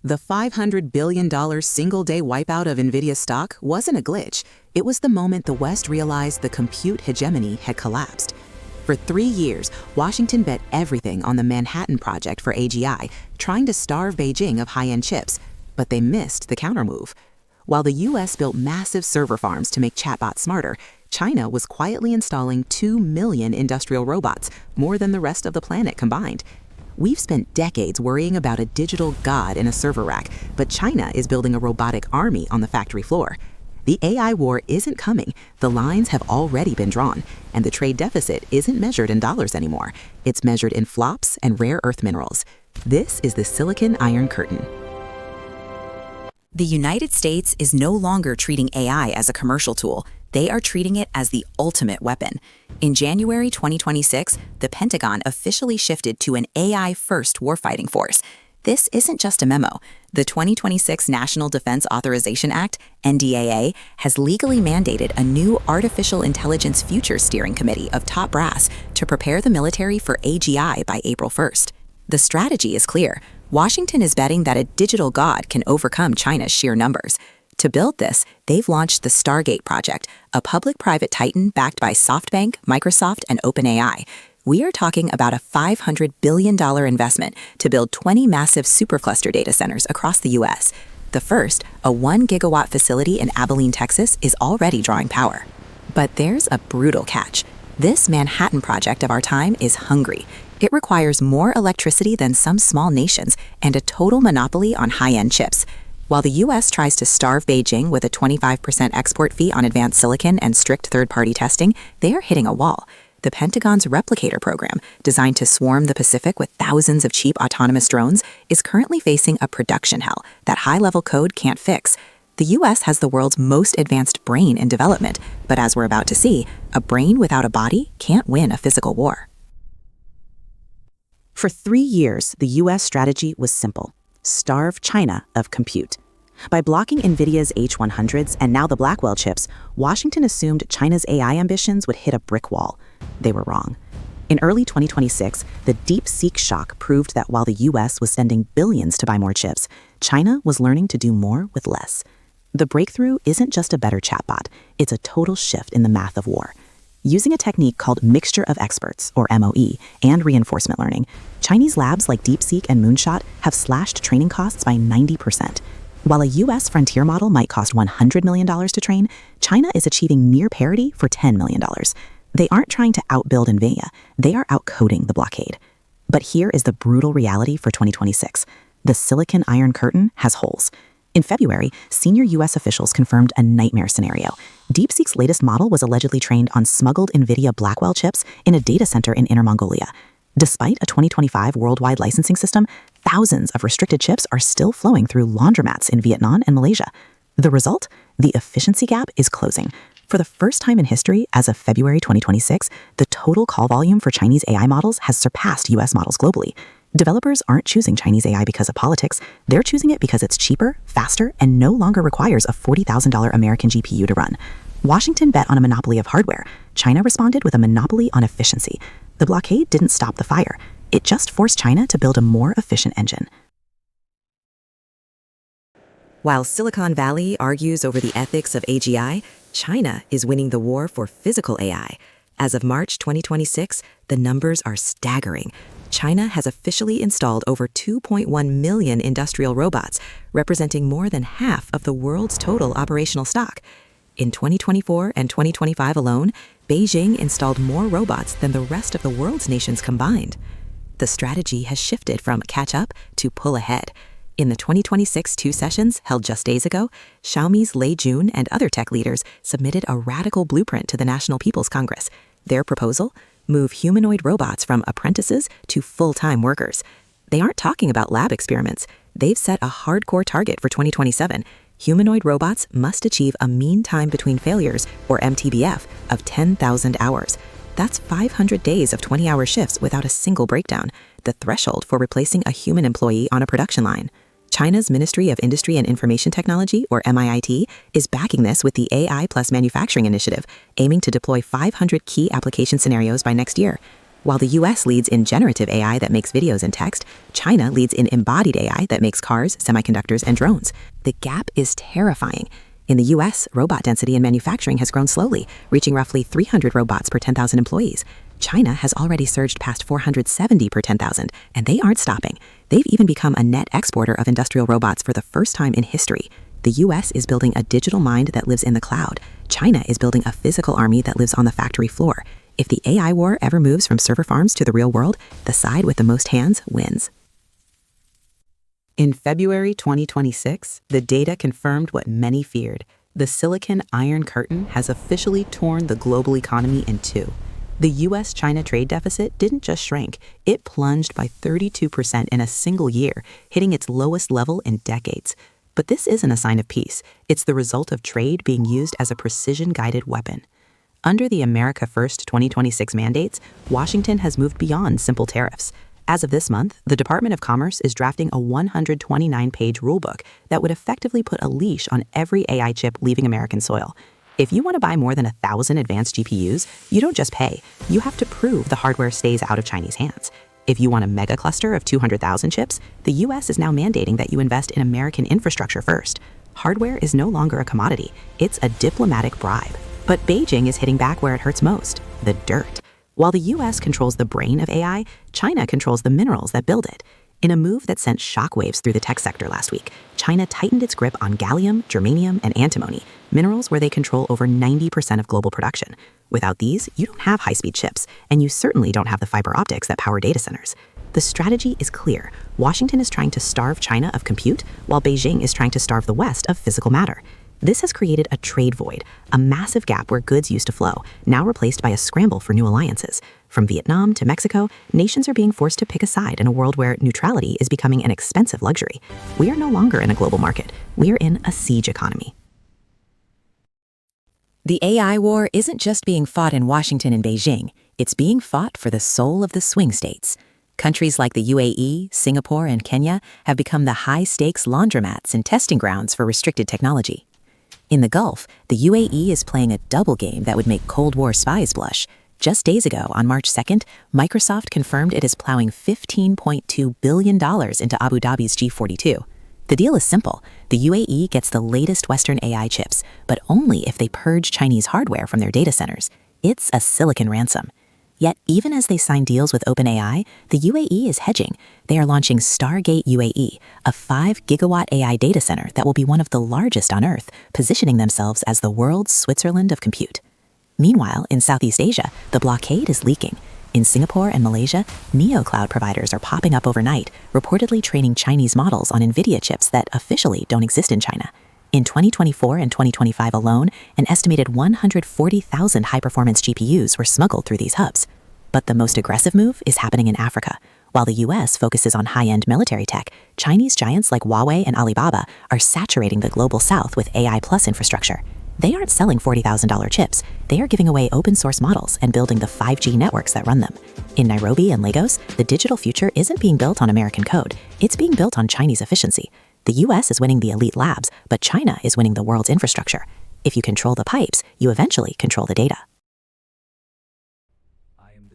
The $500 billion single-day wipeout of NVIDIA stock wasn't a glitch. It was the moment the West realized the compute hegemony had collapsed. For 3 years, Washington bet everything on the Manhattan Project for AGI, trying to starve Beijing of high-end chips. But they missed the countermove. While the US built massive server farms to make chatbots smarter, China was quietly installing 2 million industrial robots, more than the rest of the planet combined. We've spent decades worrying about a digital god in a server rack, but China is building a robotic army on the factory floor. The AI war isn't coming, the lines have already been drawn, and the trade deficit isn't measured in dollars anymore. It's measured in flops and rare earth minerals. This is the Silicon Iron Curtain. The United States is no longer treating AI as a commercial tool. They are treating it as the ultimate weapon. In January 2026, the Pentagon officially shifted to an AI-first warfighting force. This isn't just a memo. The 2026 National Defense Authorization Act, NDAA, has legally mandated a new Artificial Intelligence Future Steering Committee of top brass to prepare the military for AGI by April 1st. The strategy is clear. Washington is betting that a digital god can overcome China's sheer numbers. To build this, they've launched the Stargate project, a public-private titan backed by SoftBank, Microsoft, and OpenAI. We are talking about a $500 billion investment to build 20 massive supercluster data centers across the U.S. The first, a 1-gigawatt facility in Abilene, Texas, is already drawing power. But there's a brutal catch. This Manhattan Project of our time is hungry. It requires more electricity than some small nations and a total monopoly on high-end chips. While the U.S. tries to starve Beijing with a 25% export fee on advanced silicon and strict third-party testing, they are hitting a wall. The Pentagon's replicator program, designed to swarm the Pacific with thousands of cheap autonomous drones, is currently facing a production hell that high-level code can't fix. The U.S. has the world's most advanced brain in development, but as we're about to see, a brain without a body can't win a physical war. For 3 years, the U.S. strategy was simple: starve China of compute. By blocking NVIDIA's H100s and now the Blackwell chips, Washington assumed China's AI ambitions would hit a brick wall. They were wrong. In early 2026, the DeepSeek shock proved that while the U.S. was sending billions to buy more chips, China was learning to do more with less. The breakthrough isn't just a better chatbot, it's a total shift in the math of war. Using a technique called mixture of experts, or MOE, and reinforcement learning, Chinese labs like DeepSeek and Moonshot have slashed training costs by 90%. While a U.S. frontier model might cost $100 million to train, China is achieving near parity for $10 million. They aren't trying to outbuild NVIDIA, they are outcoding the blockade. But here is the brutal reality for 2026. The Silicon Iron Curtain has holes. In February, senior U.S. officials confirmed a nightmare scenario. DeepSeek's latest model was allegedly trained on smuggled NVIDIA Blackwell chips in a data center in Inner Mongolia. Despite a 2025 worldwide licensing system, thousands of restricted chips are still flowing through laundromats in Vietnam and Malaysia. The result? The efficiency gap is closing. For the first time in history, as of February 2026, the total call volume for Chinese AI models has surpassed U.S. models globally. Developers aren't choosing Chinese AI because of politics. They're choosing it because it's cheaper, faster, and no longer requires a $40,000 American GPU to run. Washington bet on a monopoly of hardware. China responded with a monopoly on efficiency. The blockade didn't stop the fire. It just forced China to build a more efficient engine. While Silicon Valley argues over the ethics of AGI, China is winning the war for physical AI. As of March 2026, the numbers are staggering. China has officially installed over 2.1 million industrial robots, representing more than half of the world's total operational stock. In 2024 and 2025 alone, Beijing installed more robots than the rest of the world's nations combined. The strategy has shifted from catch up to pull ahead. In the 2026 two sessions held just days ago, Xiaomi's Lei Jun and other tech leaders submitted a radical blueprint to the National People's Congress. Their proposal? Move humanoid robots from apprentices to full-time workers. They aren't talking about lab experiments. They've set a hardcore target for 2027. Humanoid robots must achieve a mean time between failures, or MTBF, of 10,000 hours. That's 500 days of 20-hour shifts without a single breakdown, the threshold for replacing a human employee on a production line. China's Ministry of Industry and Information Technology, or MIIT, is backing this with the AI plus Manufacturing Initiative, aiming to deploy 500 key application scenarios by next year. While the US leads in generative AI that makes videos and text, China leads in embodied AI that makes cars, semiconductors, and drones. The gap is terrifying. In the US, robot density in manufacturing has grown slowly, reaching roughly 300 robots per 10,000 employees. China has already surged past 470 per 10,000, and they aren't stopping. They've even become a net exporter of industrial robots for the first time in history. The US is building a digital mind that lives in the cloud. China is building a physical army that lives on the factory floor. If the AI war ever moves from server farms to the real world, the side with the most hands wins. In February 2026, the data confirmed what many feared. The Silicon Iron Curtain has officially torn the global economy in two. The US-China trade deficit didn't just shrink, it plunged by 32% in a single year, hitting its lowest level in decades. But this isn't a sign of peace. It's the result of trade being used as a precision-guided weapon. Under the America First 2026 mandates, Washington has moved beyond simple tariffs. As of this month, the Department of Commerce is drafting a 129-page rulebook that would effectively put a leash on every AI chip leaving American soil. If you want to buy more than 1,000 advanced GPUs, you don't just pay. You have to prove the hardware stays out of Chinese hands. If you want a mega cluster of 200,000 chips, the US is now mandating that you invest in American infrastructure first. Hardware is no longer a commodity. It's a diplomatic bribe. But Beijing is hitting back where it hurts most, the dirt. While the US controls the brain of AI, China controls the minerals that build it. In a move that sent shockwaves through the tech sector last week, China tightened its grip on gallium, germanium, and antimony, minerals where they control over 90% of global production. Without these, you don't have high-speed chips, and you certainly don't have the fiber optics that power data centers. The strategy is clear. Washington is trying to starve China of compute, while Beijing is trying to starve the West of physical matter. This has created a trade void, a massive gap where goods used to flow, now replaced by a scramble for new alliances. From Vietnam to Mexico, nations are being forced to pick a side in a world where neutrality is becoming an expensive luxury. We are no longer in a global market. We are in a siege economy. The AI war isn't just being fought in Washington and Beijing, it's being fought for the soul of the swing states. Countries like the UAE, Singapore, and Kenya have become the high-stakes laundromats and testing grounds for restricted technology. In the Gulf, the UAE is playing a double game that would make Cold War spies blush. Just days ago, on March 2nd, Microsoft confirmed it is plowing $15.2 billion into Abu Dhabi's G42. The deal is simple. The UAE gets the latest Western AI chips, but only if they purge Chinese hardware from their data centers. It's a silicon ransom. Yet, even as they sign deals with OpenAI, the UAE is hedging. They are launching Stargate UAE, a 5-gigawatt AI data center that will be one of the largest on Earth, positioning themselves as the world's Switzerland of compute. Meanwhile, in Southeast Asia, the blockade is leaking. In Singapore and Malaysia, neo-cloud providers are popping up overnight, reportedly training Chinese models on NVIDIA chips that officially don't exist in China. In 2024 and 2025 alone, an estimated 140,000 high-performance GPUs were smuggled through these hubs. But the most aggressive move is happening in Africa. While the US focuses on high-end military tech, Chinese giants like Huawei and Alibaba are saturating the global south with AI plus infrastructure. They aren't selling $40,000 chips. They are giving away open-source models and building the 5G networks that run them. In Nairobi and Lagos, the digital future isn't being built on American code. It's being built on Chinese efficiency. The US is winning the elite labs, but China is winning the world's infrastructure. If you control the pipes, you eventually control the data.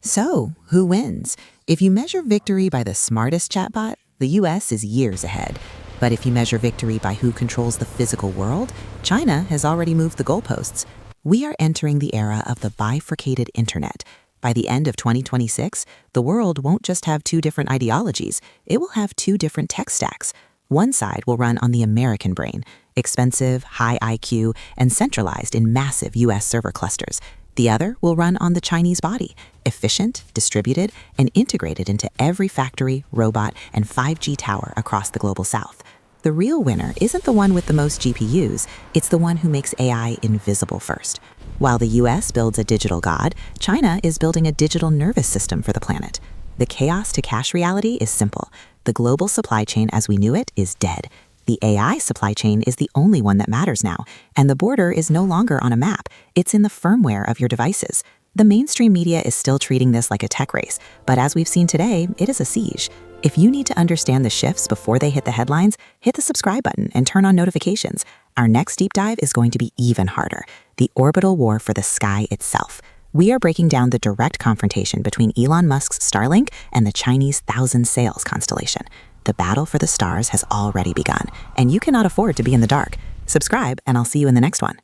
So, who wins? If you measure victory by the smartest chatbot, the US is years ahead. But if you measure victory by who controls the physical world, China has already moved the goalposts. We are entering the era of the bifurcated internet. By the end of 2026, the world won't just have two different ideologies, it will have two different tech stacks. One side will run on the American brain, expensive, high IQ, and centralized in massive US server clusters. The other will run on the Chinese body, efficient, distributed, and integrated into every factory, robot, and 5G tower across the global south. The real winner isn't the one with the most GPUs, it's the one who makes AI invisible first. While the US builds a digital god, China is building a digital nervous system for the planet. The chaos to cash reality is simple. The global supply chain as we knew it is dead. The AI supply chain is the only one that matters now, and the border is no longer on a map. It's in the firmware of your devices. The mainstream media is still treating this like a tech race, but as we've seen today, it is a siege. If you need to understand the shifts before they hit the headlines, hit the subscribe button and turn on notifications. Our next deep dive is going to be even harder. The orbital war for the sky itself. We are breaking down the direct confrontation between Elon Musk's Starlink and the Chinese Thousand Sails constellation. The battle for the stars has already begun, and you cannot afford to be in the dark. Subscribe, and I'll see you in the next one.